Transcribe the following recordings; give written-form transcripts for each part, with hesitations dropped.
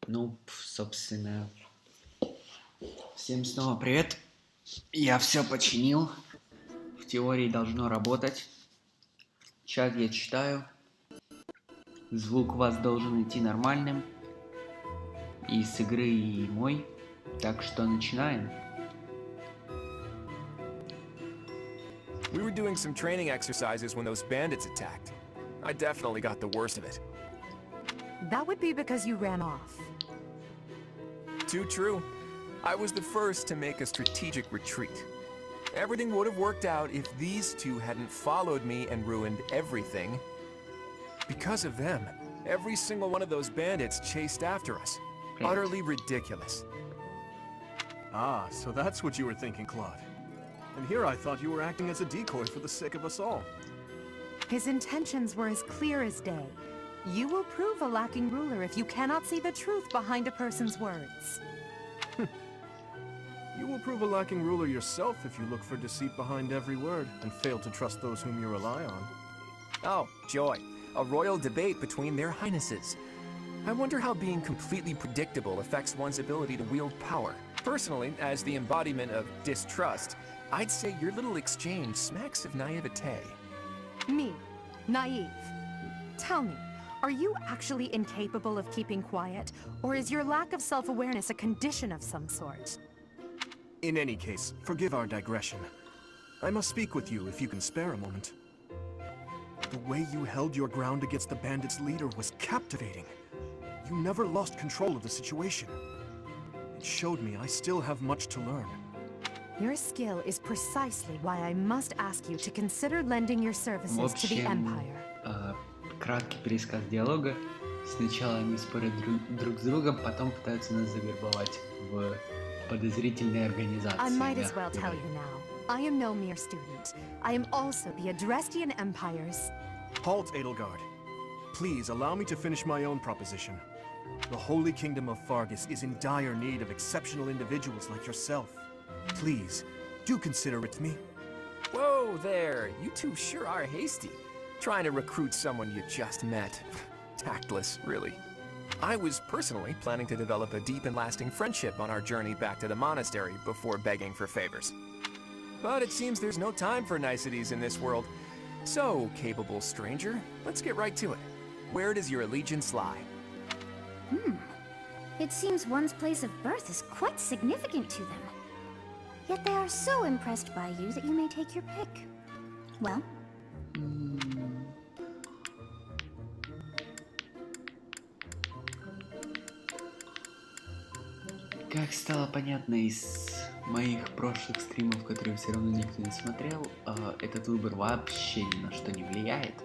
Ну, собственно, всем снова привет. Я все починил. В теории должно работать. Чат я читаю. Звук у вас должен идти нормальным. И с игры, и мой. Так что начинаем. We were doing some training exercises when those bandits attacked. I definitely got the worst of it. That would be because you ran off. Too true. I was the first to make a strategic retreat. Everything would have worked out if these two hadn't followed me and ruined everything. Because of them, every single one of those bandits chased after us. Right. Utterly ridiculous. Ah, so that's what you were thinking, Claude. And here I thought you were acting as a decoy for the sake of us all. His intentions were as clear as day. You will prove a lacking ruler if you cannot see the truth behind a person's words. You will prove a lacking ruler yourself if you look for deceit behind every word and fail to trust those whom you rely on. Oh, joy. A royal debate between their highnesses. I wonder how being completely predictable affects one's ability to wield power. Personally, as the embodiment of distrust, I'd say your little exchange smacks of naivete. Me, naive. Tell me, are you actually incapable of keeping quiet, or is your lack of self-awareness a condition of some sort? In any case, forgive our digression. I must speak with you if you can spare a moment. The way you held your ground against the bandits' leader was captivating. You never lost control of the situation. It showed me I still have much to learn. Your skill is precisely why I must ask you to consider lending your services to the Empire. Краткий пересказ диалога. Сначала они спорят друг с другом, потом пытаются нас завербовать в подозрительные организации. I might as well tell you now. I am no mere student. I am also the Adrestian Empire's... Halt, Edelgard. Please allow me to finish my own proposition. The Holy Kingdom of Fargus is in dire need of exceptional individuals like yourself. Please, do consider it me. Whoa there, you two sure are hasty. Trying to recruit someone you just met. Tactless, really. I was personally planning to develop a deep and lasting friendship on our journey back to the monastery before begging for favors. But it seems there's no time for niceties in this world. So, capable stranger, let's get right to it. Where does your allegiance lie? It seems one's place of birth is quite significant to them. Yet they are so impressed by you that you may take your pick. Well? Как стало понятно из моих прошлых стримов, которые все равно никто не смотрел, этот выбор вообще ни на что не влияет,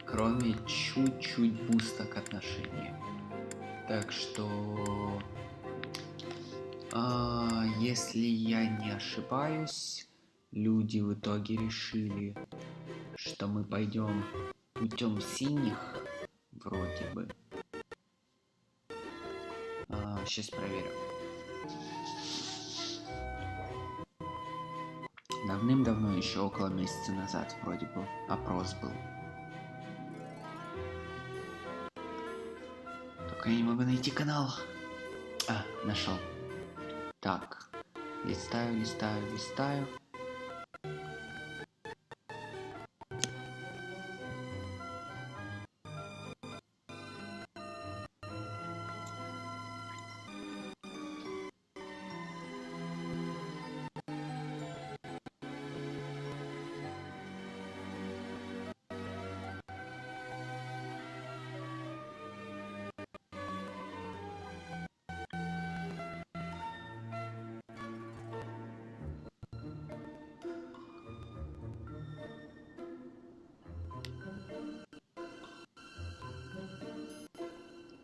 кроме чуть-чуть буста к отношениям. Так что, если я не ошибаюсь, люди в итоге решили, что мы пойдем путем синих, вроде бы. Сейчас проверю. Давным-давно, еще около месяца назад, вроде бы, опрос был. Только я не могу найти канал. Нашел. Так, листаю.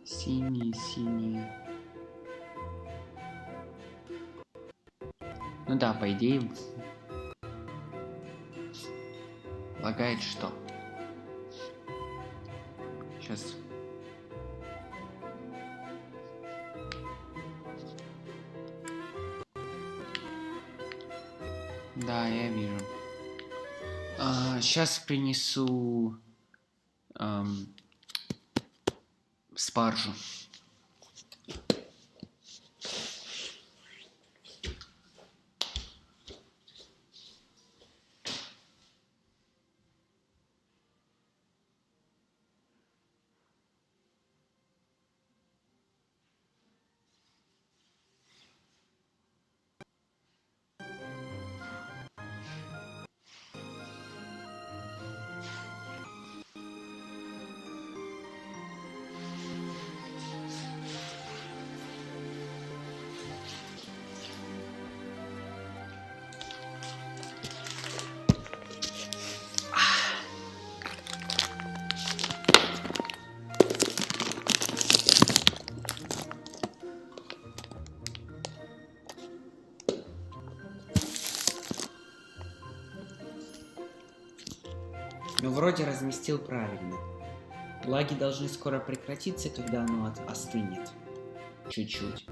Синие. Ну да, по идее, лагает что? Сейчас. Да, я вижу. Сейчас принесу спаржу. Но вроде разместил правильно. Лаги должны скоро прекратиться, когда оно остынет. Чуть-чуть.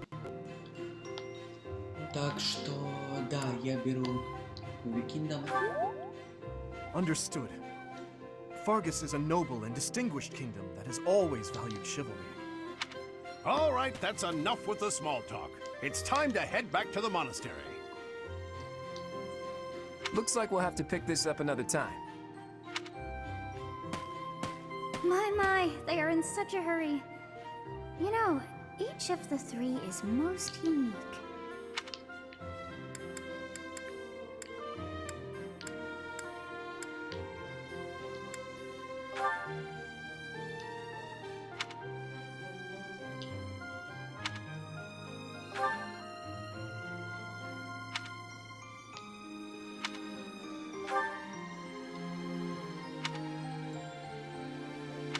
Так что, да, я беру Movie Kingdom. Understood. Fargus is a noble and distinguished kingdom that has always valued chivalry. All right, that's enough with the small talk. It's time to head back to the monastery. Looks like we'll have to pick this up another time. My, they are in such a hurry. You know, each of the three is most unique.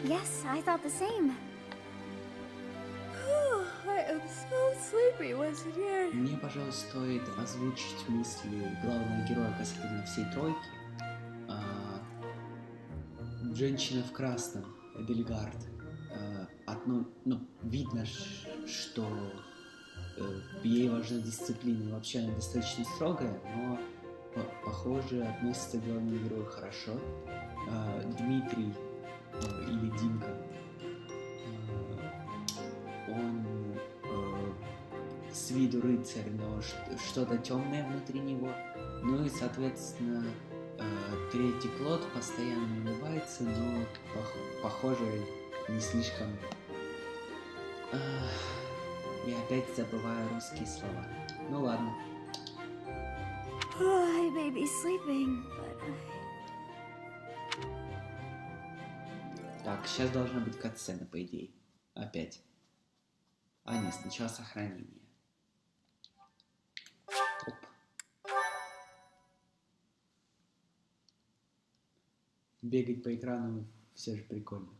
Yes, I thought the same. I am so sleepy once again. Мне, пожалуй, стоит озвучить мысли главного героя касательно всей тройки. Женщина в красном, Эдельгард. Видно, что ей важна дисциплина, и вообще она достаточно строгая, но, похоже, относится к главному герою хорошо. Дмитрий, или Димка, он с виду рыцарь, но что-то темное внутри него. Ну и, соответственно, третий плод постоянно улыбается, но, похоже, не слишком... Я опять забываю русские слова. Ну ладно. I may be sleeping, but Так, сейчас должна быть катсцена, по идее. Опять. Нет, сначала сохранение. Оп. Бегать по экрану все же прикольно.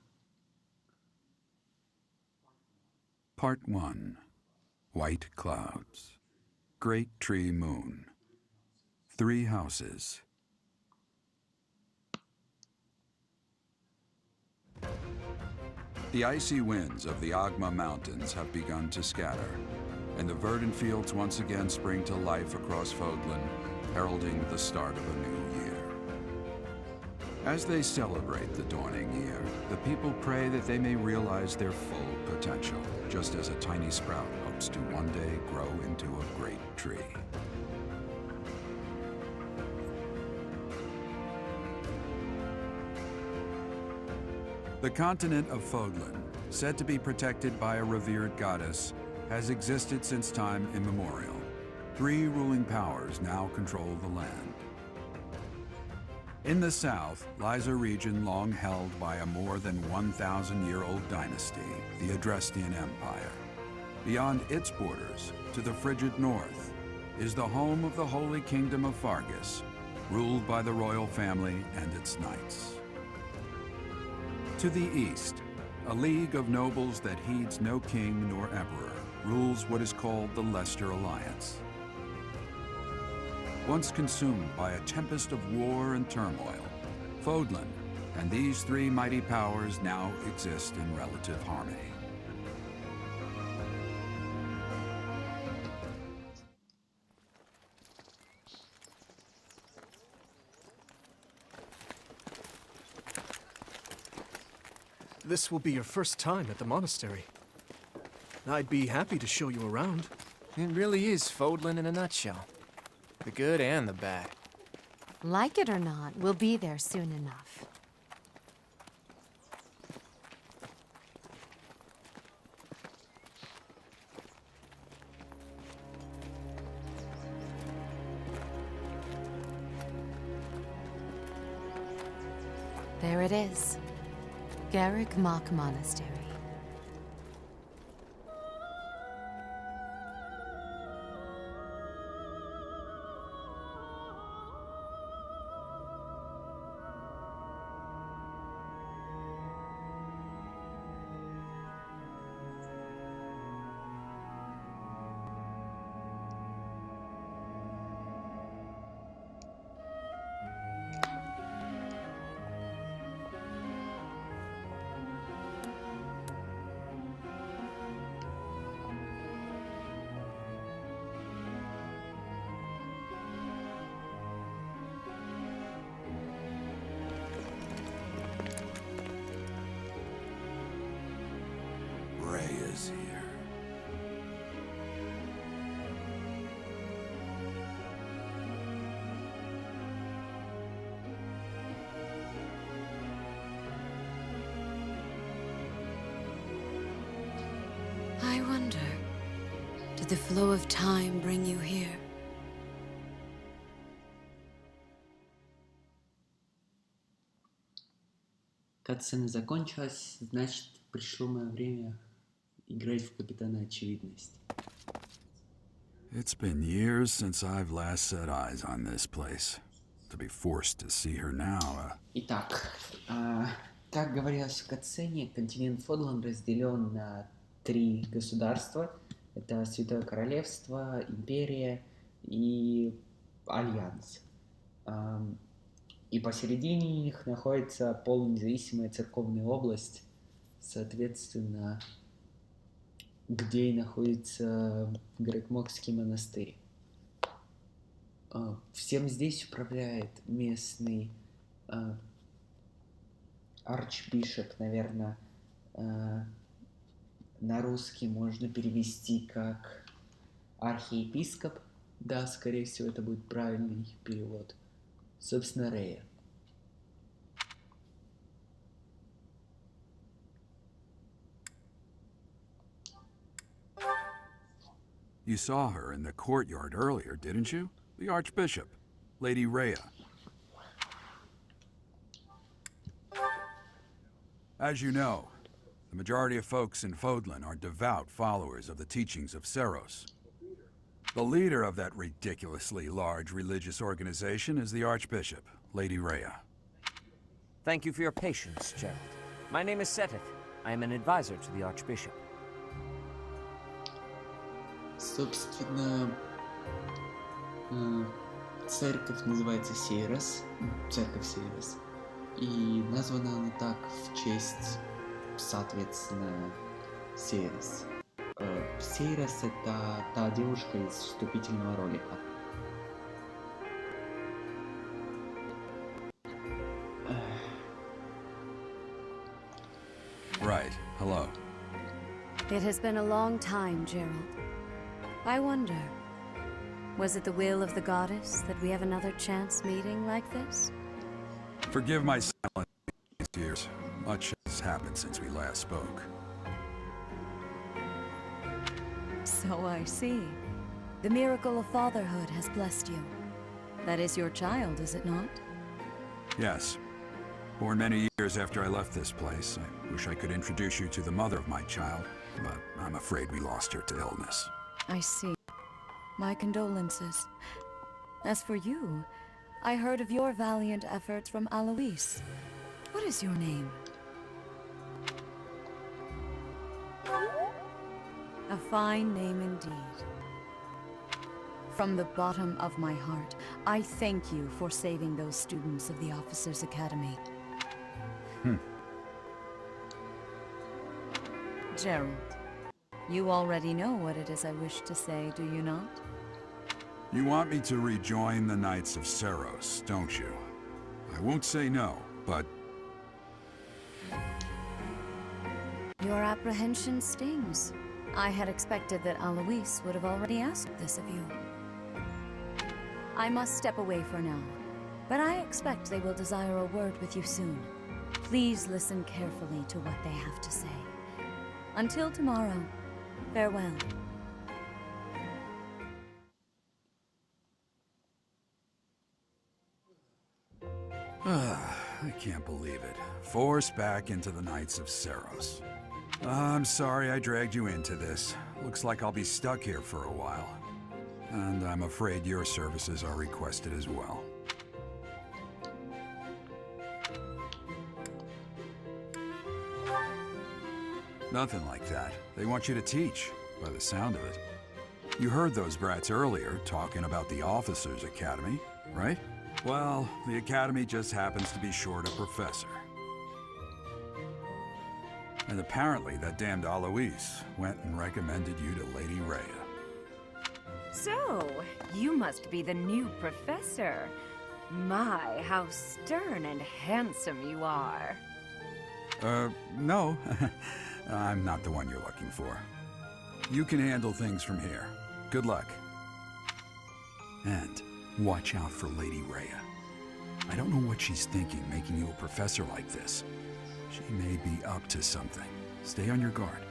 Part 1. White Clouds. Great Tree Moon. 3 houses. The icy winds of the Agma Mountains have begun to scatter, and the verdant fields once again spring to life across Fodlan, heralding the start of a new year. As they celebrate the dawning year, the people pray that they may realize their full potential, just as a tiny sprout hopes to one day grow into a great tree. The continent of Fodlan, said to be protected by a revered goddess, has existed since time immemorial. 3 ruling powers now control the land. In the south lies a region long held by a more than 1,000-year-old dynasty, the Adrestian Empire. Beyond its borders, to the frigid north, is the home of the Holy Kingdom of Fargus, ruled by the royal family and its knights. To the east, a league of nobles that heeds no king nor emperor rules what is called the Leicester Alliance. Once consumed by a tempest of war and turmoil, Fodlan and these 3 mighty powers now exist in relative harmony. This will be your first time at the monastery. I'd be happy to show you around. It really is Fodlan in a nutshell. The good and the bad. Like it or not, we'll be there soon enough. There it is. Garrick Mock Monastery. is here. I wonder, did the flow of time bring you here? Катсцена закончилась, значит, пришло мое время играть в Капитана Очевидность. It's been years since I've last set eyes on this place. To be forced to see her now, Итак, как говорилось в катсцене, континент Фодланд разделен на 3 государства. Это Святое Королевство, Империя и Альянс. И посередине них находится полунезависимая церковная область, соответственно, где и находится Грейт-Мокский монастырь. Всем здесь управляет местный арчбишоп, наверное, на русский можно перевести как архиепископ. Да, скорее всего, это будет правильный перевод. Собственно, Рея. You saw her in the courtyard earlier, didn't you? The Archbishop, Lady Rhea. As you know, the majority of folks in Fodlan are devout followers of the teachings of Seros. The leader of that ridiculously large religious organization is the Archbishop, Lady Rhea. Thank you for your patience, Gerald. My name is Seteth. I am an advisor to the Archbishop. Собственно, церковь называется Сейрос, церковь Сейрос, и названа она так в честь, соответственно, Сейрос. Сейрос — это та девушка из вступительного ролика. Right, hello. It has been a long time, Gerald. I wonder, was it the will of the goddess that we have another chance meeting like this? Forgive my silence these years. Much has happened since we last spoke. So I see. The miracle of fatherhood has blessed you. That is your child, is it not? Yes. Born many years after I left this place, I wish I could introduce you to the mother of my child, but I'm afraid we lost her to illness. I see. My condolences. As for you, I heard of your valiant efforts from Alois. What is your name? A fine name indeed. From the bottom of my heart, I thank you for saving those students of the Officers' Academy. Gerald, you already know what it is I wish to say, do you not? You want me to rejoin the Knights of Seros, don't you? I won't say no, but Your apprehension stings. I had expected that Alois would have already asked this of you. I must step away for now, but I expect they will desire a word with you soon. Please listen carefully to what they have to say. Until tomorrow, farewell. I can't believe it. Forced back into the Knights of Seros. I'm sorry I dragged you into this. Looks like I'll be stuck here for a while. And I'm afraid your services are requested as well. Nothing like that. They want you to teach, by the sound of it. You heard those brats earlier talking about the Officers' Academy, right? Well, the Academy just happens to be short a professor. And apparently that damned Alois went and recommended you to Lady Rhea. So, you must be the new professor. My, how stern and handsome you are. No. I'm not the one you're looking for. You can handle things from here. Good luck. And watch out for Lady Rhea. I don't know what she's thinking making you a professor like this. She may be up to something. Stay on your guard.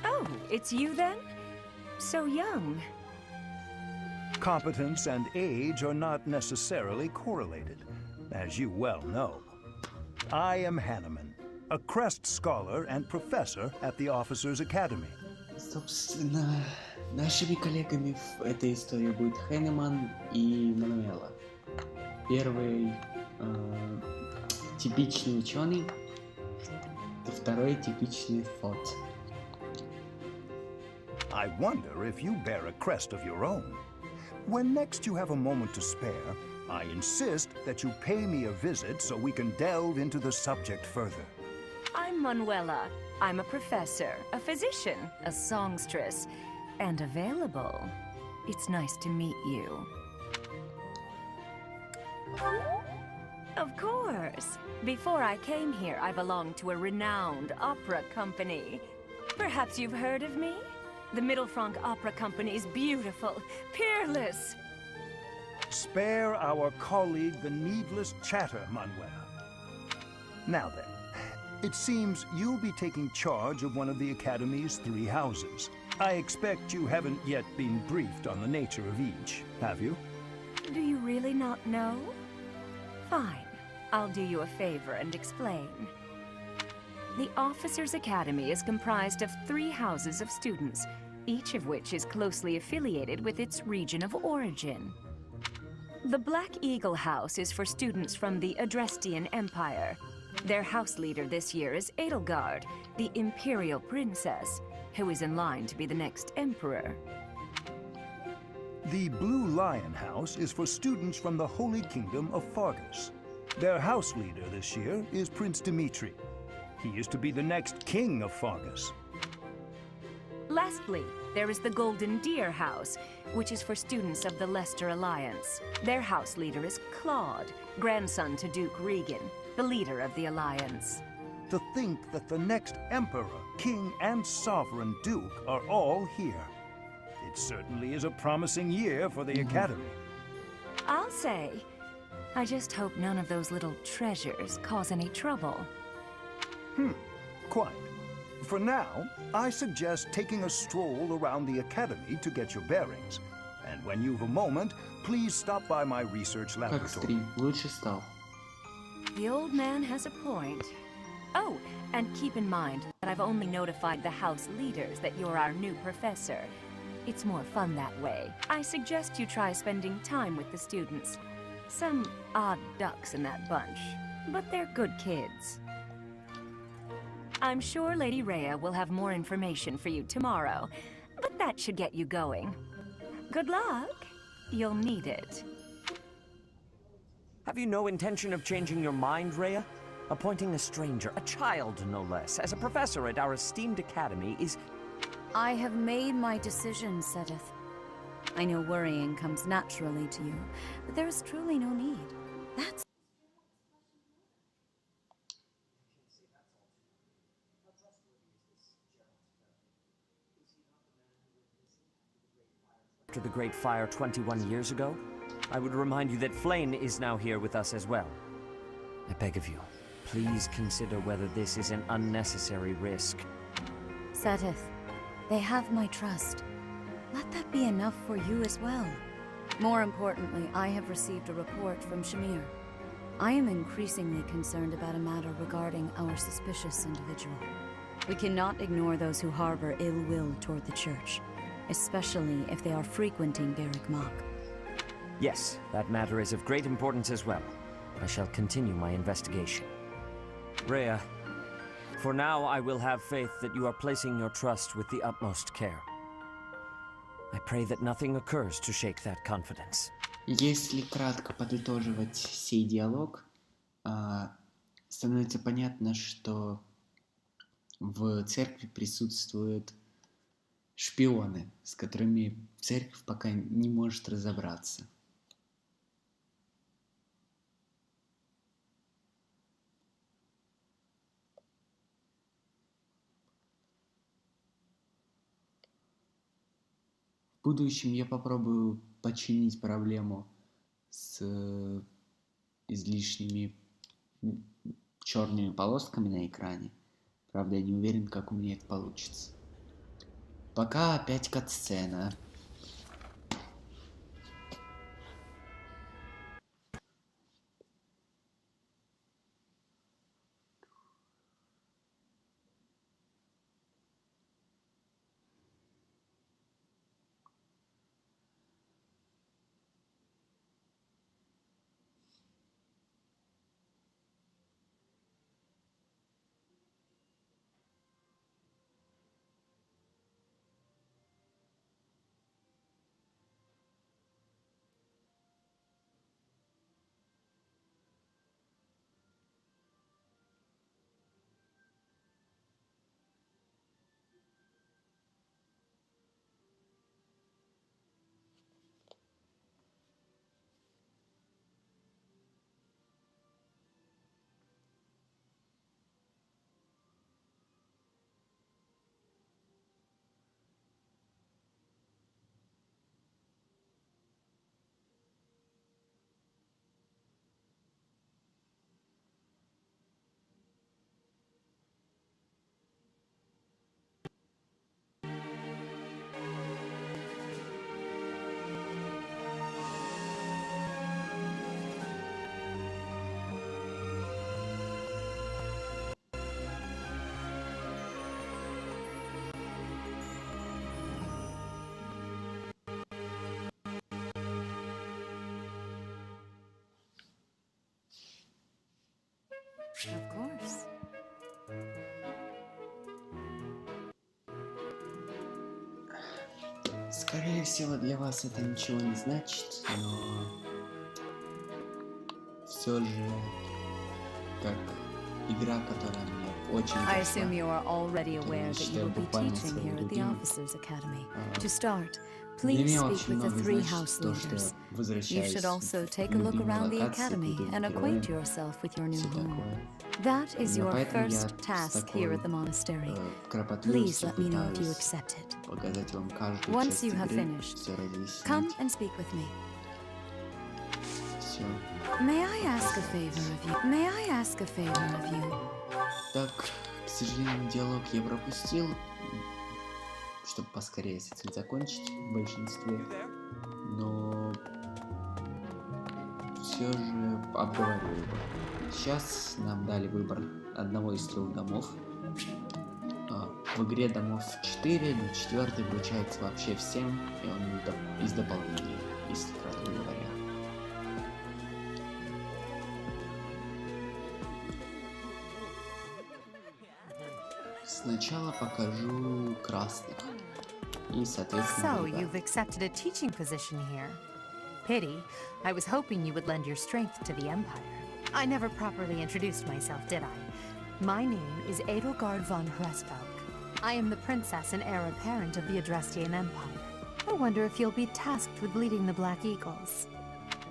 Oh, it's you then? So young. Competence and age are not necessarily correlated, as you well know. I am Hanneman, a Crest Scholar and Professor at the Officers Academy. Собственно, нашими коллегами в этой истории будет Хеннеман и Мануэла. Первый типичный ученый, второй типичный фот. I wonder if you bear a crest of your own. When next you have a moment to spare, I insist that you pay me a visit so we can delve into the subject further. I'm Manuela. I'm a professor, a physician, a songstress, and available. It's nice to meet you. Of course. Before I came here, I belonged to a renowned opera company. Perhaps you've heard of me? The Middlefranc Opera Company is beautiful, peerless. Spare our colleague the needless chatter, Manuela. Now then, it seems you'll be taking charge of one of the Academy's 3 houses. I expect you haven't yet been briefed on the nature of each, have you? Do you really not know? Fine. I'll do you a favor and explain. The Officers' Academy is comprised of 3 houses of students, each of which is closely affiliated with its region of origin. The Black Eagle House is for students from the Adrestian Empire. Their house leader this year is Edelgard, the Imperial Princess, who is in line to be the next Emperor. The Blue Lion House is for students from the Holy Kingdom of Fargus. Their house leader this year is Prince Dimitri. He is to be the next king of Fargus. Lastly, there is the Golden Deer House, which is for students of the Leicester Alliance. Their house leader is Claude, grandson to Duke Regan, the leader of the Alliance. To think that the next Emperor, King, and Sovereign Duke are all here. It certainly is a promising year for the Academy. I'll say. I just hope none of those little treasures cause any trouble. Quite. For now, I suggest taking a stroll around the Academy to get your bearings. And when you've a moment, please stop by my research Как laboratory. стрим? Лучше стал. The old man has a point. Oh, and keep in mind that I've only notified the house leaders that you're our new professor. It's more fun that way. I suggest you try spending time with the students. Some odd ducks in that bunch, but they're good kids. I'm sure Lady Rhea will have more information for you tomorrow, but that should get you going. Good luck. You'll need it. Have you no intention of changing your mind, Rhea? Appointing a stranger, a child no less, as a professor at our esteemed academy is... I have made my decision, Sedith. I know worrying comes naturally to you, but there is truly no need. That's... After the Great Fire 21 years ago, I would remind you that Flayn is now here with us as well. I beg of you, please consider whether this is an unnecessary risk. Sedith, they have my trust. Let that be enough for you as well. More importantly, I have received a report from Shamir. I am increasingly concerned about a matter regarding our suspicious individual. We cannot ignore those who harbor ill will toward the Church, especially if they are frequenting Garrick Mach. Yes, that matter is of great importance as well. I shall continue my investigation. Rhea, for now I will have faith that you are placing your trust with the utmost care. I pray that nothing occurs to shake that confidence. Если кратко подытоживать сей диалог, становится понятно, что в церкви присутствуют шпионы, с которыми церковь пока не может разобраться. В будущем я попробую починить проблему с излишними черными полосками на экране. Правда, я не уверен, как у меня это получится. Пока опять кат-сцена. Of course. Скорее всего, для вас это ничего не значит, но все же, как игра, которая мне очень I зашла, assume you are already aware that you will be teaching here at the Officers' Academy. To start, для please меня speak очень with the много three значит house то, что leaders. я You возвращаюсь should also в take a look любимые around the локации, academy к and этим acquaint героям, yourself with your new все home. такое. That is Именно your поэтому я first с task такой here at the monastery. Please кропотливостью let me know if you пытаюсь accept it. показать вам каждую Once часть you have игры, finished, все разъяснить, come and speak with me. все. May I ask a favor of you? May I ask a favor of you? Так, к сожалению, диалог я пропустил, чтобы поскорее с этим закончить в большинстве, но все же обговорю его. Сейчас нам дали выбор одного из трех домов. В игре домов 4, но 4 вручается вообще всем, и он из дополнения, если кратко говоря. Сначала покажу красных. И, соответственно, So, ребят. you've accepted a teaching position here. Pity. I was hoping you would lend your strength to the Empire. I never properly introduced myself, did I? My name is Edelgard von Hresvelg. I am the princess and heir apparent of the Adrestian Empire. I wonder if you'll be tasked with leading the Black Eagles.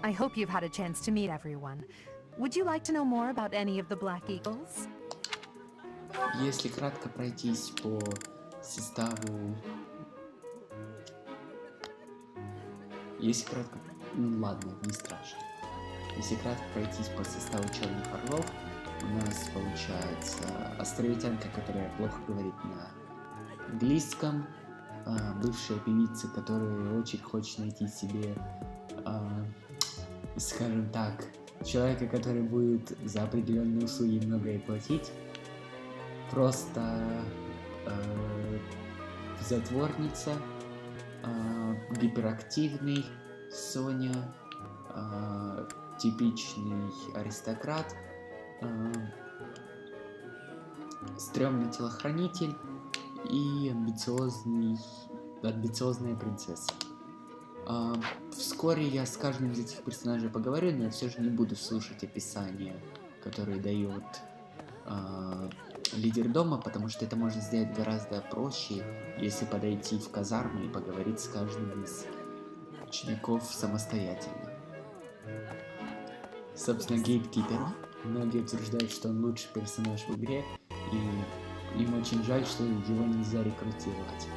I hope you've had a chance to meet everyone. Would you like to know more about any of the Black Eagles? Если кратко пройтись по составу... Если кратко... ладно, не страшно. Если кратко пройтись по составу Черных Орлов, у нас получается островитянка, которая плохо говорит на английском, бывшая певица, которая очень хочет найти себе, скажем так, человека, который будет за определенные услуги многое платить, просто затворница, гиперактивный Соня, типичный аристократ, стрёмный телохранитель и амбициозная принцесса. Вскоре я с каждым из этих персонажей поговорю, но я все же не буду слушать описание, которое дает лидер дома, потому что это можно сделать гораздо проще, если подойти в казарму и поговорить с каждым из учеников самостоятельно. Собственно, Гейткипер. Многие утверждают, что он лучший персонаж в игре, и им очень жаль, что его нельзя рекрутировать.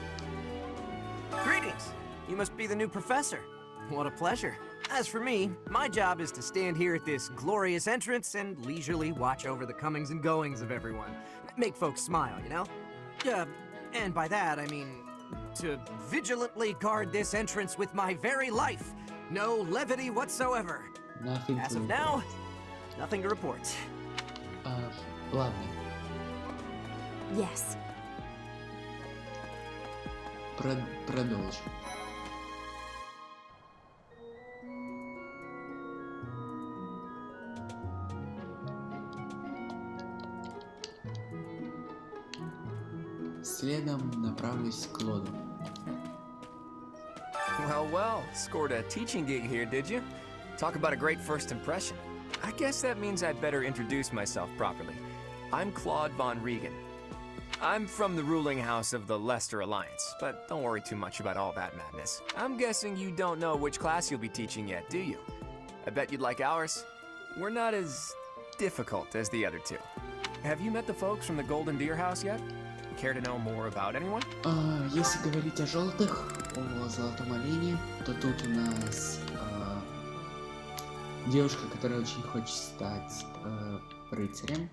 Greetings! you must be the new professor. What a pleasure. As for me, my job is to stand here at this glorious entrance and leisurely watch over the comings and goings of everyone. Make folks smile, you know? And by that, I mean to vigilantly guard this entrance with my very life. No levity whatsoever. Nothing As to of now, nothing to report. Ладно. Yes. Продолжим. Следом направлюсь к Клоду. Well, well, scored a teaching gig here, did you? Talk about a great first impression. I guess that means I'd better introduce myself properly. I'm Claude von Regan. I'm from the ruling house of the Leicester Alliance, but don't worry too much about all that madness. I'm guessing you don't know which class you'll be teaching yet, do you? I bet you'd like ours. We're not as difficult as the other two. Have you met the folks from the Golden Deer House yet? Care to know more about anyone? Если говорить о желтых, о золотом олене, то тут у нас девушка, которая очень хочет стать рыцарем,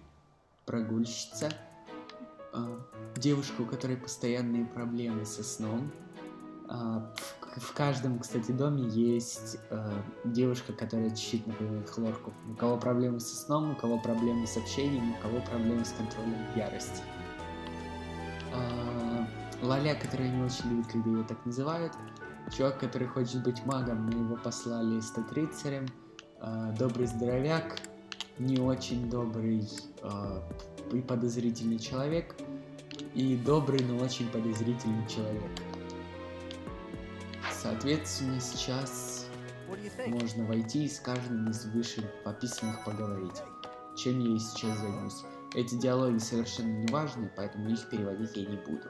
прогульщица, девушка, у которой постоянные проблемы со сном. В каждом, кстати, доме есть девушка, которая чуть-чуть напоминает Хлорку. У кого проблемы со сном, у кого проблемы с общением, у кого проблемы с контролем ярости. Лаля, которая не очень любит, когда ее так называют. Чувак, который хочет быть магом, но его послали стать рыцарем. Добрый здоровяк, не очень добрый и подозрительный человек. И добрый, но очень подозрительный человек. Соответственно, сейчас можно войти и с каждым из выше описанных поговорить. Чем я и сейчас займусь. Эти диалоги совершенно не важны, поэтому их переводить я не буду.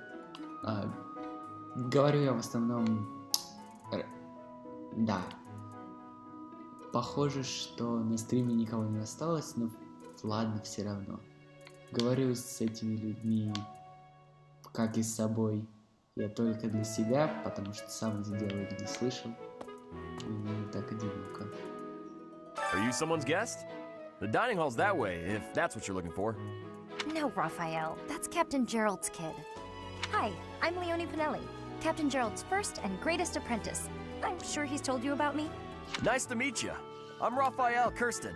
Говорю я в основном... Да. Похоже, что на стриме никого не осталось, но ладно, все равно. Говорю с этими людьми, как и с собой, я только для себя, потому что сам эти диалоги не слышал. И мне так одиноко. Are you someone's guest? The dining hall's that way, if that's what you're looking for. No, Raphael. That's Captain Gerald's kid. Hi, I'm Leonie Pinelli, Captain Gerald's first and greatest apprentice. I'm sure he's told you about me. Nice to meet you. I'm Raphael Kirsten.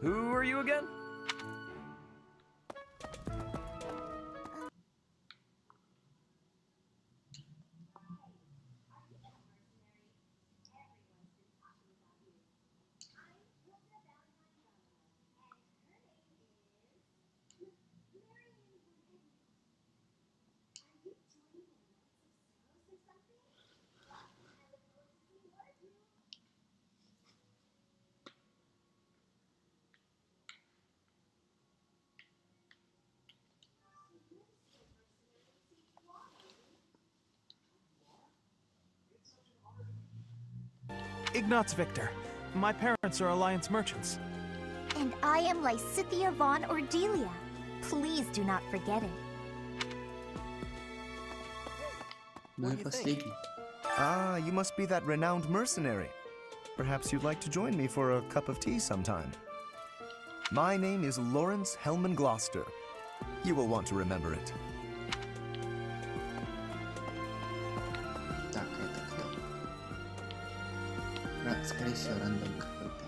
Who are you again? Ignatz Victor. My parents are Alliance merchants. And I am Lysithia von Ordelia. Please do not forget it. Ну и последний. Ah, you must be that renowned mercenary. Perhaps you'd like to join me for a cup of tea sometime. My name is Lawrence Hellman Gloucester. You will want to remember it. Так, это кто? Скорее всего, рандом какой-то.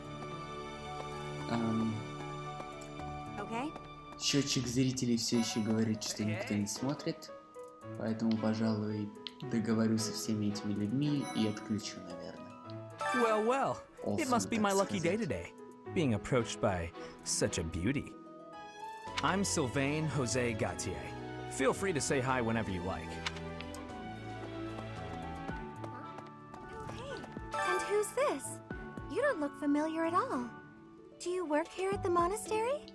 Okay. Счетчик зрителей все еще говорит, что никто не смотрит. Поэтому, пожалуй, договорюсь со всеми этими людьми и отключу, наверное. Well, well. It Awesome, must be my так lucky day сказать. today, being approached by such a beauty. I'm Sylvain Jose Gautier. Feel free to say hi whenever you like. And who's this? You don't look familiar at all. Do you work here at the monastery?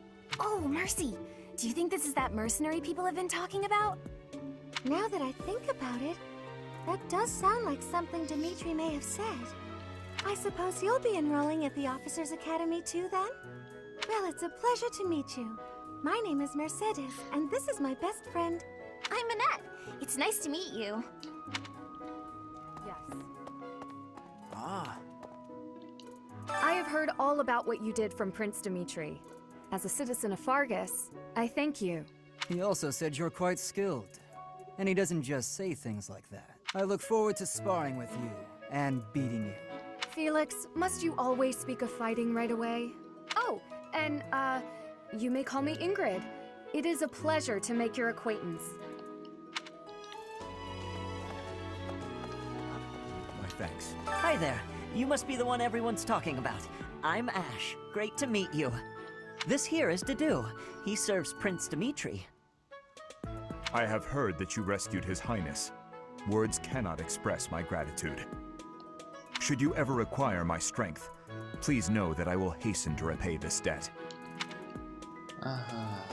Oh, mercy! Do you think this is that mercenary people have been talking about? Now that I think about it, that does sound like something Dimitri may have said. I suppose you'll be enrolling at the Officers' Academy too, then? Well, it's a pleasure to meet you. My name is Mercedes, and this is my best friend. I'm Annette. It's nice to meet you. Yes. Ah. I have heard all about what you did from Prince Dimitri. As a citizen of Fargus, I thank you. He also said you're quite skilled. And he doesn't just say things like that. I look forward to sparring with you and beating you. Felix, must you always speak of fighting right away? Oh, and, you may call me Ingrid. It is a pleasure to make your acquaintance. My thanks. Hi there. You must be the one everyone's talking about. I'm Ash. Great to meet you. This here is Dedu. He serves Prince Dimitri. I have heard that you rescued His Highness. Words cannot express my gratitude. Should you ever require my strength, please know that I will hasten to repay this debt. Ага.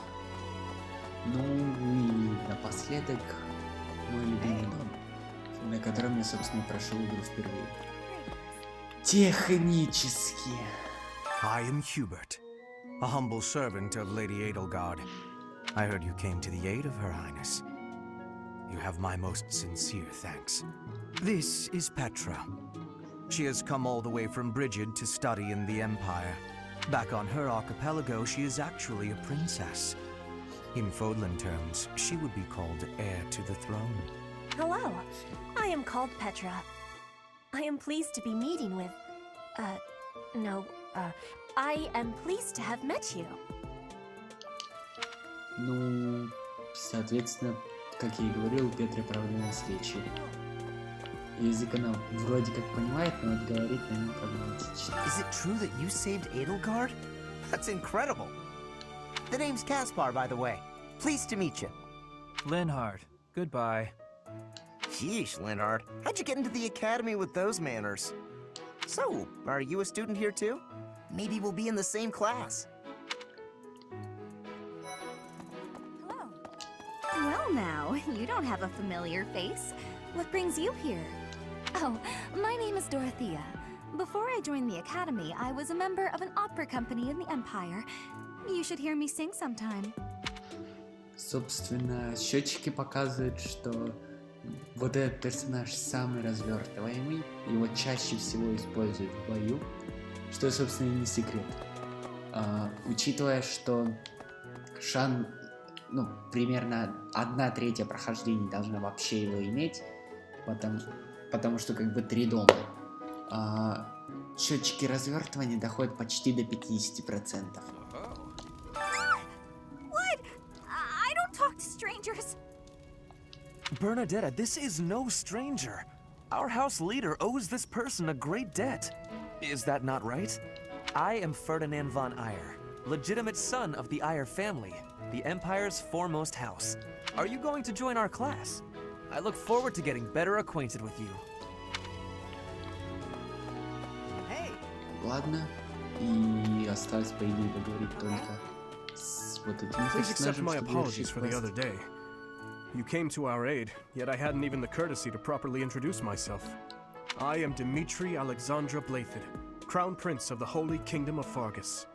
Ну и напоследок мой любимый дом, на котором я, собственно, прошел игру впервые. Технически. I am Hubert, a humble servant of Lady Edelgard. I heard you came to the aid of Her Highness. You have my most sincere thanks. This is Petra. She has come all the way from Brigid to study in the Empire. Back on her archipelago, she is actually a princess. In Fodlan terms, she would be called heir to the throne. Hello, I am called Petra. I am pleased to be meeting with... I am pleased to have met you. Ну, соответственно, как я и говорил, Петре проблемы с речью. Язык она вроде как понимает, но вот говорить на нем проблематично. Is it true that you saved Edelgard? That's incredible. The name's Caspar, by the way. Pleased to meet you. Linhard, goodbye. Sheesh, Linhard. How'd you get into the academy with those manners? So, are you a student here too? Maybe we'll be in the same class. Well now, you don't have a familiar face. What brings you here? Oh, my name is Dorothea. Before I joined the Academy, I was a member of an opera company in the Empire. You should hear me sing sometime. Собственно, счетчики показывают, что вот этот персонаж самый развертываемый, его чаще всего используют в бою, что, собственно, и не секрет. Учитывая, что примерно 1/3 прохождений должна вообще его иметь, потому что как бы 3 дома. Счетчики развертывания доходят почти до 50%. What? I don't talk to strangers. Bernadetta, this is no stranger. Our house leader owes this person a great debt. Is that not right? I am Ferdinand von Eyre, legitimate son of the Eyre family, the Empire's foremost house. Are you going to join our class? I look forward to getting better acquainted with you. Ладно, и осталось, по идее, поговорить только с вот этим Please accept персонажем, my чтобы apologies решить for the квест. other day. You came to our aid, yet I hadn't even the courtesy to properly introduce myself. I am Dimitri Alexandra Blathid, Crown Prince of the Holy Kingdom of Fargus.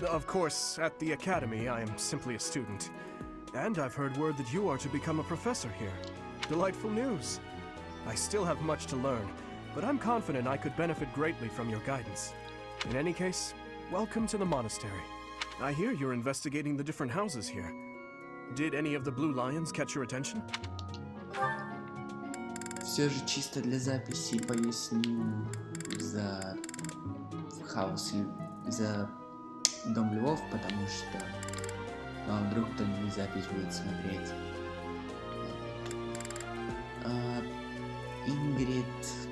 Of course, at the Academy, I am simply a student. And I've heard word that you are to become a professor here. Delightful news. I still have much to learn, but I'm confident I could benefit greatly from your guidance. In any case, welcome to the monastery. I hear you're investigating the different houses here. Did any of the blue lions catch your attention? Все же чисто для записи поясню за хаос, за Дом Львов, потому что вдруг кто-нибудь запись будет смотреть. Ингрид,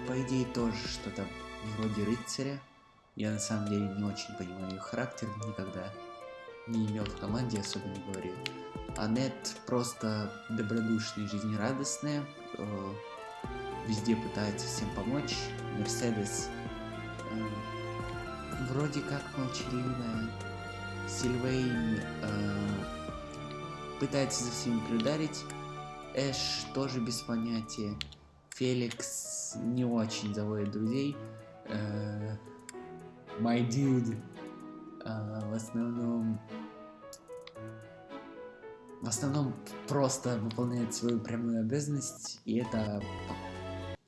по идее, тоже что-то вроде рыцаря. Я на самом деле не очень понимаю ее характер, никогда не имел в команде, особо не говорил. Аннет просто добродушная, жизнерадостная, везде пытается всем помочь. Мерседес вроде как молчаливая. Сильвейн пытается за всеми приударить. Эш тоже без понятия. Феликс не очень заводит друзей. My dude в основном просто выполняет свою прямую обязанность, и это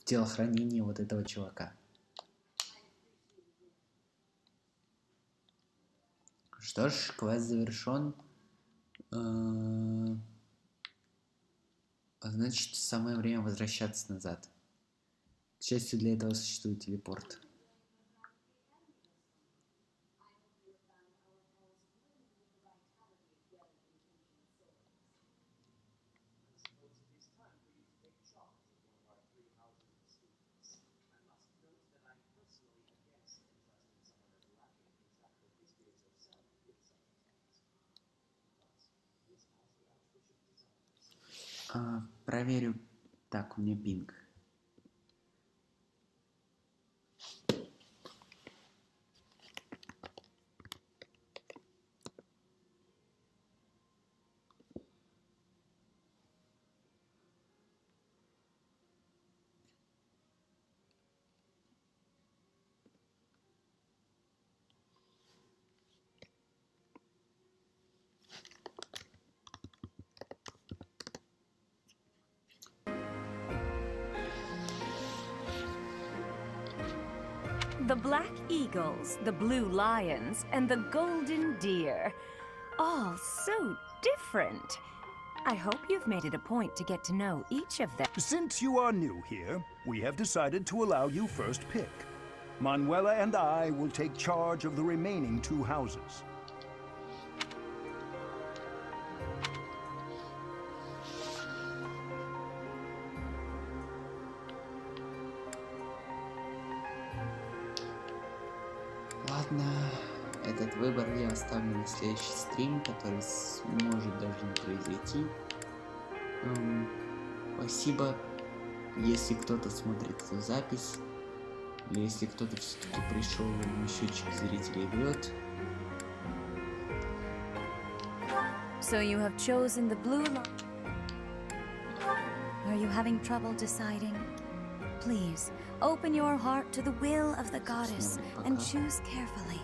телохранение вот этого чувака. Что ж, квест завершен. Значит, самое время возвращаться назад. К счастью, для этого существует телепорт. Проверю. Так, у меня пинг. The black eagles, the blue lions, and the golden deer. All so different. I hope you've made it a point to get to know each of them. Since you are new here, we have decided to allow you first pick. Manuela and I will take charge of the remaining 2 houses. Ладно, этот выбор я оставлю на следующий стрим, который может даже не произойти. Спасибо, если кто-то смотрит эту запись, или если кто-то все-таки пришел, и счетчик зрителей врет. So you have chosen the blue line. Are you having trouble deciding? Please, open your heart to the will of the goddess and choose carefully.